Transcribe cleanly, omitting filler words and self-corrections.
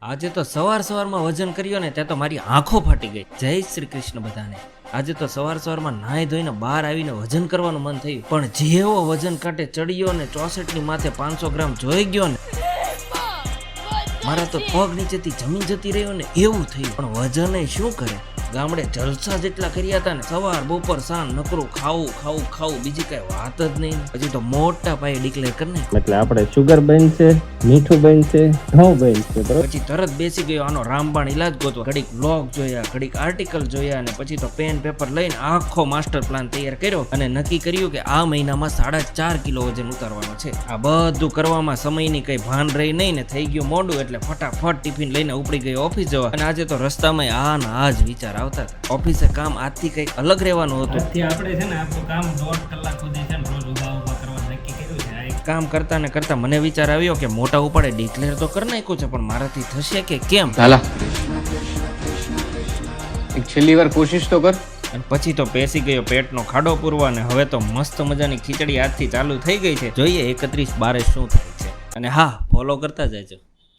આજે તો સવારમાં વજન કર્યો ને ત્યાં તો મારી આંખો ફાટી ગઈ. જય શ્રી કૃષ્ણ બધાને. આજે તો સવારમાં નાહી ધોઈને બહાર આવીને વજન કરવાનું મન થયું, પણ જેવો વજન કાંટે ચડ્યો ને 64 ની માથે 500 ગ્રામ જોઈ ગયો ને, મારા તો પગ નીચેથી જમીન જતી રહ્યો ને એવું થયું. પણ વજન શું કરે, ગામડે જલસા જેટલા કર્યા હતા ને, સવાર બપોર સાંજ નકરું ખાવું બીજી કઈ વાત જ નહીં. પછી તો મોટા પાયે ડિક્લેર કરી નાખ્યું. એટલે આપણે શુગર બેન છે, મીઠું બેન છે, ઘઉં બેન છે, બરોબર. પછી તરત બેસી ગયો આનો રામબાણ ઇલાજ ગોતવા. ઘડીક બ્લોગ જોયા, ઘડીક આર્ટિકલ જોયા, અને પછી તો પેન પેપર લઈને આખો માસ્ટર પ્લાન તૈયાર કર્યો અને નક્કી કર્યું કે આ મહિનામાં 4.5 કિલો વજન ઉતારવાનો છે. આ બધું કરવામાં સમયની કઈ ભાન રહી નહીં ને થઈ ગયું મોડું, એટલે ફટાફટ ટિફિન લઈને ઉપડી ગયો ઓફિસ જવા. અને આજે તો રસ્તામાં આ જ વિચાર આવતા હતા. ઓફિસે કામ આજથી કંઈક અલગ રહેવાનું હતું. આજથી આપણે છે ને આપણું કામ 1.5 કલાક સુધી છે ને રોજ ઉભા કરવા નક્કી કર્યું છે. કામ કરતા મને વિચાર આવ્યો કે મોટા ઉપાડે ડિક્લેર તો કરી નાખ્યું છે, પણ મારાથી થશે કે કેમ? હાલા એક છેલ્લી વાર કોશિશ તો કર. અને પછી તો પેસી ગયો પેટનો ખાડો પૂરવા, અને હવે તો મસ્ત મજાની ખીચડી આજથી ચાલુ થઈ ગઈ છે. જોઈએ 31/12 શું થાય છે. અને હા, ફોલો કરતા જાય છે.